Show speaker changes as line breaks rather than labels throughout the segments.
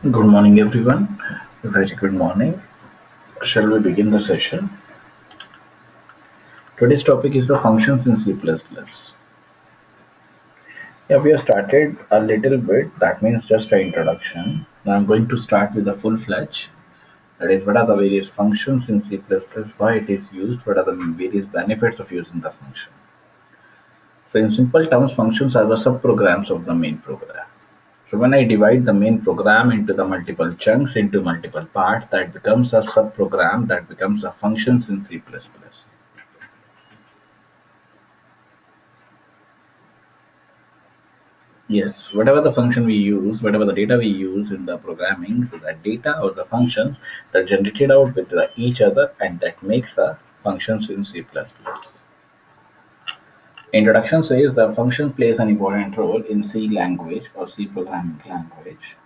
Good morning, everyone. Very good morning. Shall we begin the session? Today's topic is the functions in C++. Yeah, we have started a little bit. That means just an introduction. Now I'm going to start with the full-fledged. That is, what are the various functions in C++, why it is used, what are the various benefits of using the function. So in simple terms, functions are the subprograms of the main program. So when I divide the main program into the multiple chunks into multiple parts, that becomes a subprogram, that becomes a functions in C++. Yes, whatever the function we use, whatever the data we use in the programming, so that data or the functions that generated out with each other and that makes the functions in C++. Introduction says the function plays an important role in C language or C programming language.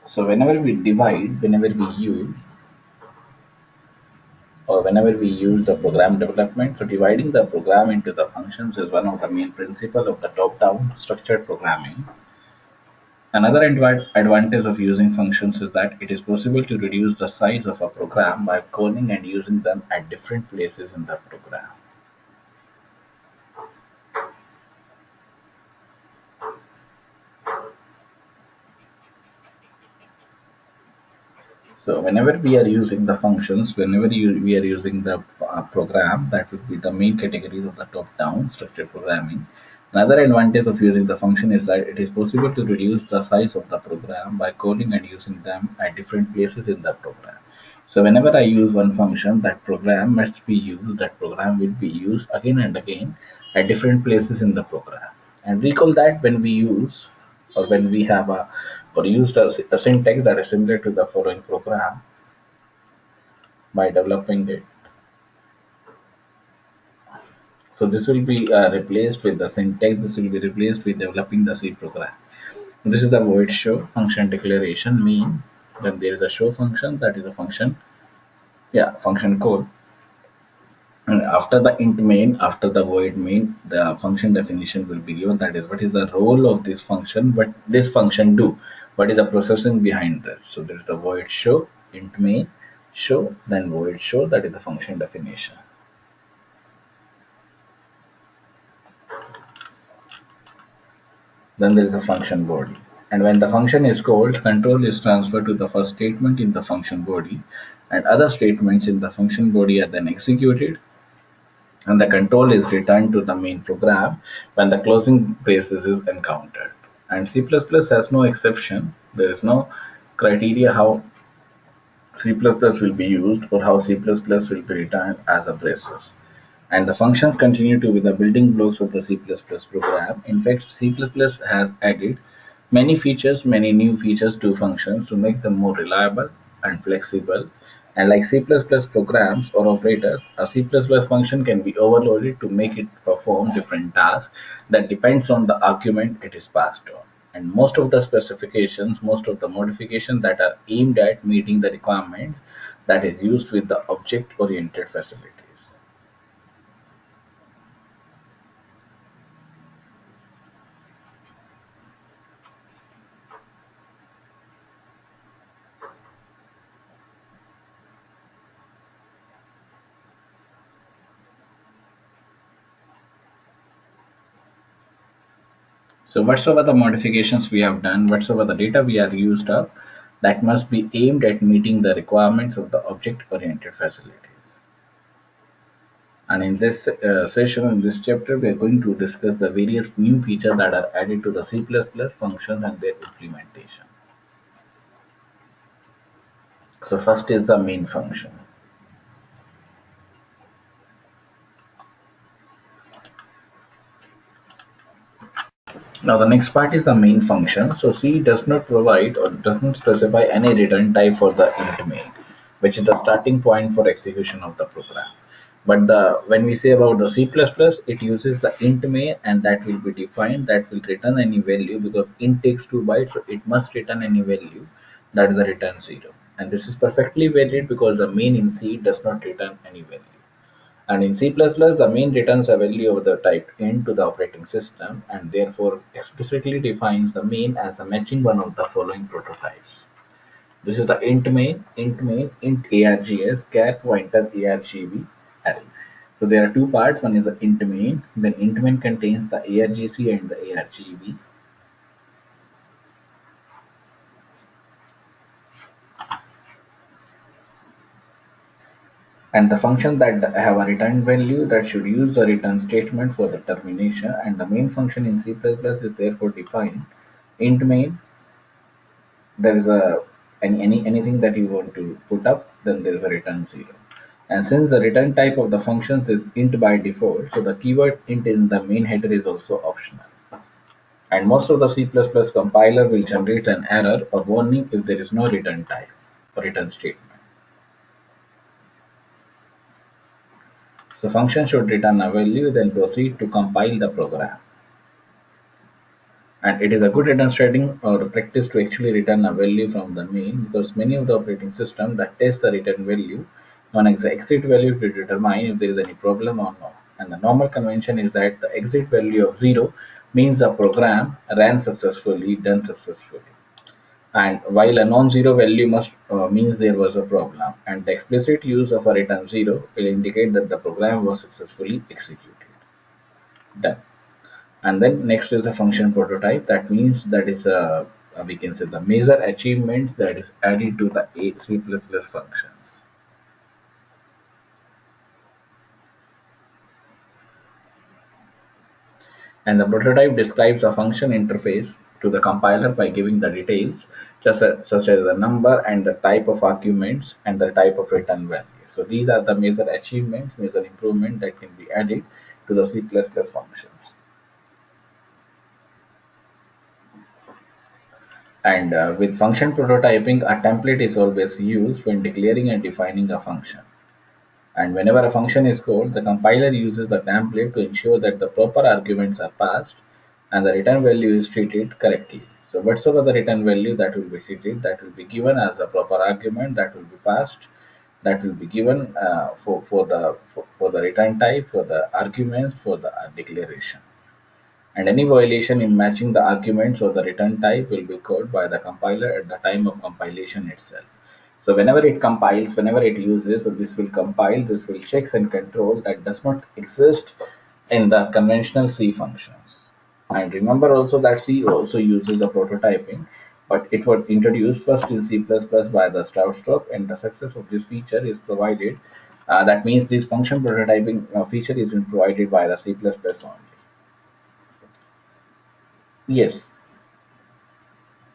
So whenever we divide, whenever we use, or whenever we use the program development, so dividing the program into the functions is one of the main principles of the top-down structured programming. Another advantage of using functions is that it is possible to reduce the size of a program by calling and using them at different places in the program. So whenever we are using the functions, we are using the program, that would be the main categories of the top-down structured programming. Another advantage of using the function is that it is possible to reduce the size of the program by calling and using them at different places in the program. So whenever I use one function, that program must be used, that program will be used again and again at different places in the program. And recall that when we use or when we have a or used a syntax that is similar to the following program by developing it. So this will be replaced with the syntax, this will be replaced with developing the C program. This is the void show function declaration mean. Then there is a show function, that is a function, function code. And after the int main, after the void main, the function definition will be given. That is, what is the role of this function? What this function do? What is the processing behind this? So there is the void show, int main, show, then void show. That is the function definition. Then there is the function body. And when the function is called, control is transferred to the first statement in the function body, and other statements in the function body are then executed, and the control is returned to the main program when the closing braces is encountered. And C++ has no exception. There is no criteria how C++ will be used or how C++ will be returned as a braces. And the functions continue to be the building blocks of the C++ program. In fact, C++ has added many new features to functions to make them more reliable and flexible. And like C++ programs or operators, a C++ function can be overloaded to make it perform different tasks that depends on the argument it is passed on. And most of the specifications, most of the modifications that are aimed at meeting the requirement that is used with the object-oriented facilities. So whatsoever the modifications we have done, whatsoever the data we are used up, that must be aimed at meeting the requirements of the object-oriented facilities. And in this session, in this chapter, we are going to discuss the various new features that are added to the C++ functions and their implementation. So first is the main function. Now the next part is the main function. So C does not provide or does not specify any return type for the int main, which is the starting point for execution of the program. But when we say about the C++, it uses the int main, and that will be defined, that will return any value because int takes 2 bytes, so it must return any value, that is the return 0. And this is perfectly valid because the main in C does not return any value. And in C++, the main returns a value of the type int to the operating system and therefore explicitly defines the main as a matching one of the following prototypes. This is the int main, int args, char pointer argv array. So there are two parts. One is the int main, then int main contains the argc and the argv. And the function that have a return value that should use the return statement for the termination, and the main function in C++ is therefore defined int main. There is a anything that you want to put up, then there is a return 0. And since the return type of the functions is int by default, so the keyword int in the main header is also optional. And most of the C++ compiler will generate an error or warning if there is no return type or return statement. So function should return a value, then proceed to compile the program. And it is a good demonstrating or practice to actually return a value from the main, because many of the operating systems that test the return value on the exit value to determine if there is any problem or not. And the normal convention is that the exit value of 0 means the program ran successfully, done successfully. And while a non-zero value must means there was a problem, and the explicit use of a return 0 will indicate that the program was successfully executed. Done. And then next is a function prototype. That means that is we can say the major achievements that is added to the C++ functions. And the prototype describes a function interface to the compiler by giving the details such as the number and the type of arguments and the type of return value. So these are the major achievements, major improvement that can be added to the C++ functions. And with function prototyping, a template is always used when declaring and defining a function. And whenever a function is called, the compiler uses the template to ensure that the proper arguments are passed and the return value is treated correctly. So whatsoever the return value that will be treated, that will be given as a proper argument that will be passed, that will be given for the return type, for the arguments, for the declaration. And any violation in matching the arguments or the return type will be caught by the compiler at the time of compilation itself. So whenever it compiles, whenever it uses, so this will compile, this will checks and control that does not exist in the conventional C functions. And remember also that C also uses the prototyping, but it was introduced first in C++ by the Stroustrup, and the success of this feature is provided. That means this function prototyping feature is been provided by the C++ only. Yes.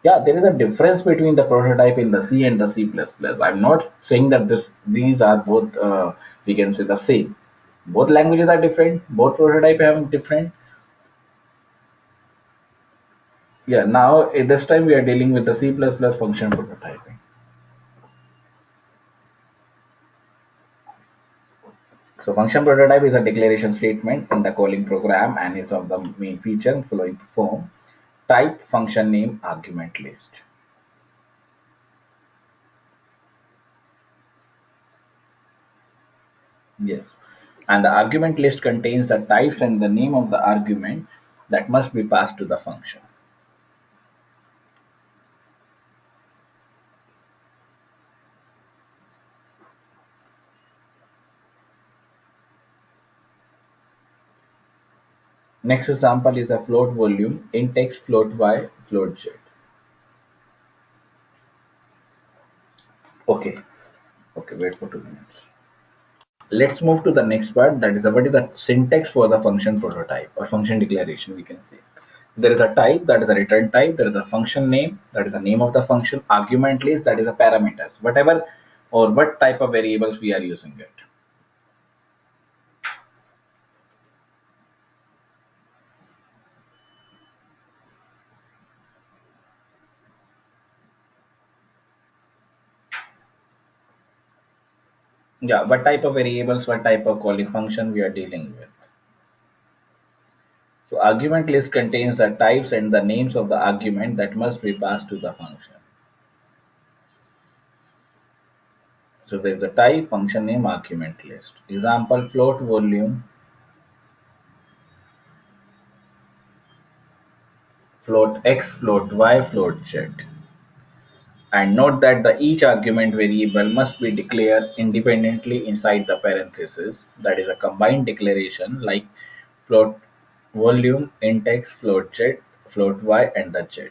Yeah, there is a difference between the prototype in the C and the C++. I'm not saying that these are both, we can say the same. Both languages are different, both prototype have different. Yeah, now at this time we are dealing with the C++ function prototyping. So function prototype is a declaration statement in the calling program and is of the main feature following form: type, function name, argument list. Yes. And the argument list contains the types and the name of the argument that must be passed to the function. Next example is a float volume, int x, float y, float z. Okay, okay, wait for 2 minutes. Let's move to the next part, that is what is the syntax for the function prototype or function declaration, we can say. There is a type, that is a return type. There is a function name, that is the name of the function. Argument list, that is a parameters, whatever or what type of variables we are using it. Yeah, what type of variables, what type of calling function we are dealing with. So argument list contains the types and the names of the argument that must be passed to the function. So there is a type, function name, argument list. Example, float volume, float x, float y, float z. And note that each argument variable must be declared independently inside the parenthesis. That is a combined declaration like float volume, int x, float z, float y, and the z.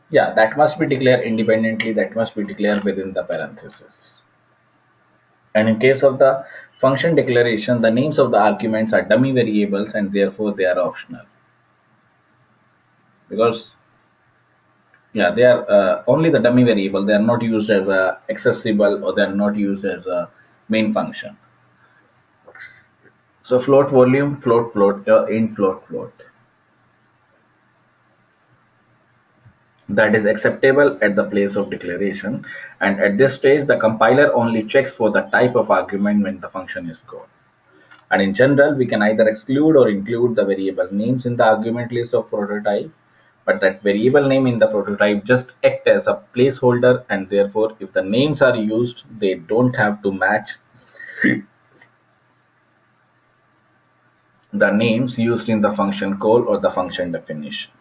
Yeah, that must be declared independently, that must be declared within the parenthesis. And in case of the function declaration, the names of the arguments are dummy variables and therefore they are optional. Because yeah, they are only the dummy variable, they are not used as a accessible or they are not used as a main function. So float volume, float float, int float float. That is acceptable at the place of declaration, and at this stage the compiler only checks for the type of argument when the function is called. And in general, we can either exclude or include the variable names in the argument list of prototype, but that variable name in the prototype just act as a placeholder, and therefore if the names are used, they don't have to match the names used in the function call or the function definition.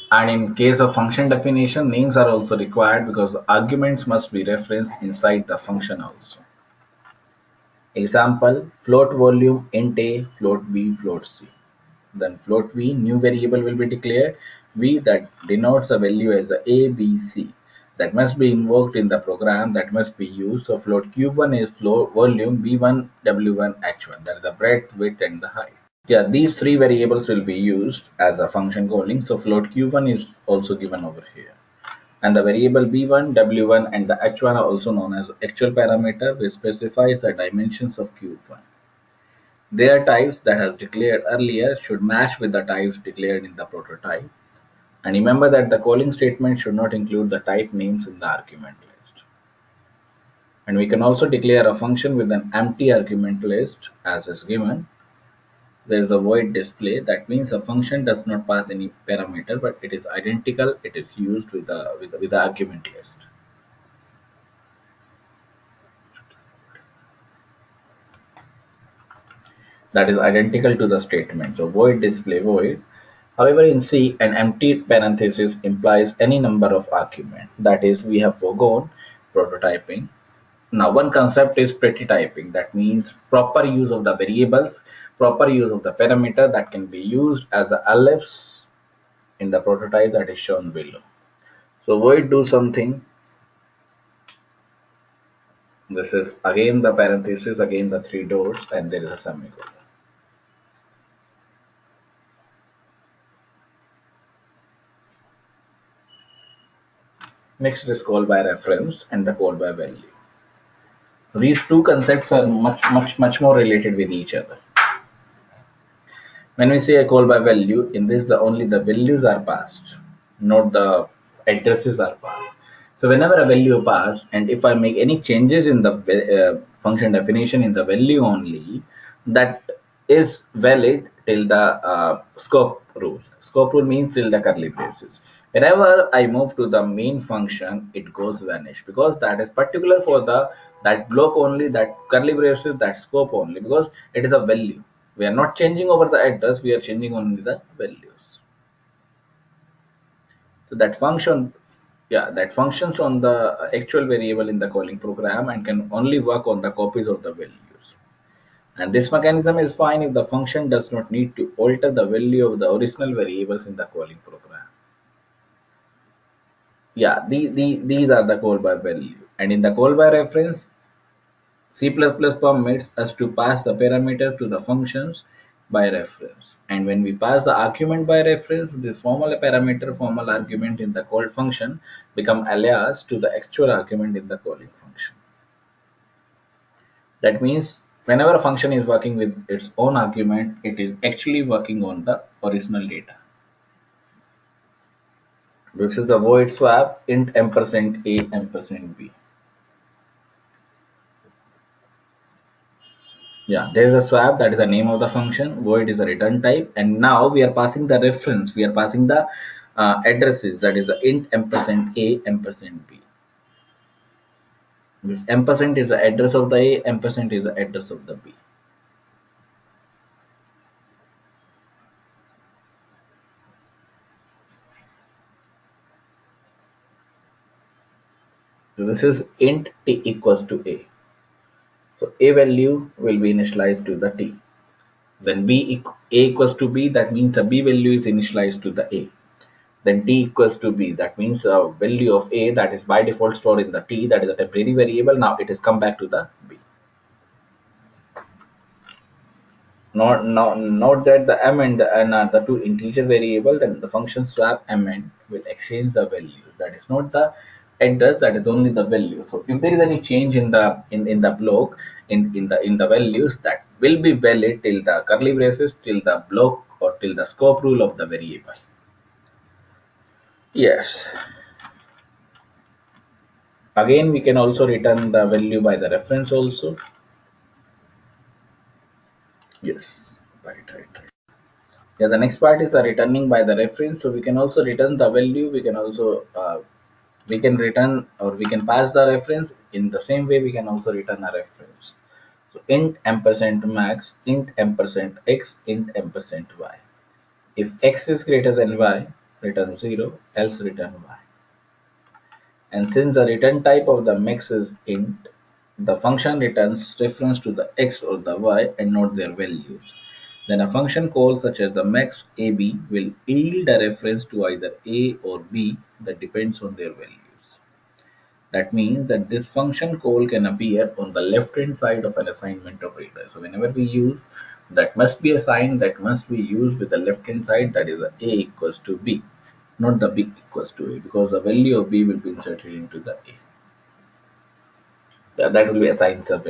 And in case of function definition, names are also required because arguments must be referenced inside the function also. Example, float volume int a, float b, float c. Then float v, new variable will be declared, v that denotes a value as a, b, c. That must be invoked in the program, that must be used. So float q1 is float volume, v1, w1, h1. That is the breadth, width, and the height. Yeah, these three variables will be used as a function calling. So float q1 is also given over here. And the variable b1, w1, and the h1 are also known as actual parameter, which specifies the dimensions of q1. Their types that has declared earlier should match with the types declared in the prototype. And remember that the calling statement should not include the type names in the argument list. And we can also declare a function with an empty argument list as is given. There is a void display. That means a function does not pass any parameter, but it is identical. It is used with the argument list. That is identical to the statement. So void display void. However, in C, an empty parenthesis implies any number of arguments. That is, we have forgone prototyping. Now, one concept is prototyping. That means proper use of the variables, proper use of the parameter that can be used as the elifs in the prototype that is shown below. So void do something. This is again the parenthesis, again the three dots, and there is a semicolon. Next is call by reference and the call by value. These two concepts are much more related with each other. When we say a call by value, in this only the values are passed, not the addresses are passed. So whenever a value passed, and if I make any changes in the function definition in the value only, that is valid till the scope rule. Scope rule means till the curly braces. Whenever I move to the main function, it goes vanish because that is particular for that block only, that curly braces, that scope only, because it is a value. We are not changing over the address, we are changing only the values. So that function, yeah, that functions on the actual variable in the calling program and can only work on the copies of the values. And this mechanism is fine if the function does not need to alter the value of the original variables in the calling program. Yeah, these are the call by value. And in the call by reference, C++ permits us to pass the parameter to the functions by reference. And when we pass the argument by reference, this formal parameter, formal argument in the called function become alias to the actual argument in the calling function. That means whenever a function is working with its own argument, it is actually working on the original data. This is the void swap int ampersand a ampersand b. Yeah, there is a swap, that is the name of the function, void is a return type, and now we are passing the reference, we are passing the addresses, that is the int ampersand a ampersand b. If ampersand is the address of the a, ampersand is the address of the b. So this is int t equals to a. So a value will be initialized to the t. Then a equals to b, that means the b value is initialized to the a. Then t equals to b, that means a value of a that is by default stored in the t, that is a temporary variable. Now it is come back to the b. Note that the m and the n are the two integer variable. Then the function swap m and will exchange the value. That is not the address, that is only the value. So if there is any change in the block in the values, that will be valid till the curly braces, till the block or till the scope rule of the variable. Yes. Again, we can also return the value by the reference also. Yes. Right. Yeah, the next part is the returning by the reference. So we can also return the value. We can also we can return or we can pass the reference. In the same way, we can also return a reference. So int ampersand max, int ampersand x, int ampersand y. If x is greater than y, return 0, else return y. And since the return type of the max is int, the function returns reference to the x or the y and not their values. Then a function call such as the max ab will yield a reference to either a or b that depends on their values. That means that this function call can appear on the left hand side of an assignment operator. So whenever we use, that must be a sign that must be used with the left hand side, that is a equals to b, not the b equals to a, because the value of b will be inserted into the a. That will be a sign sub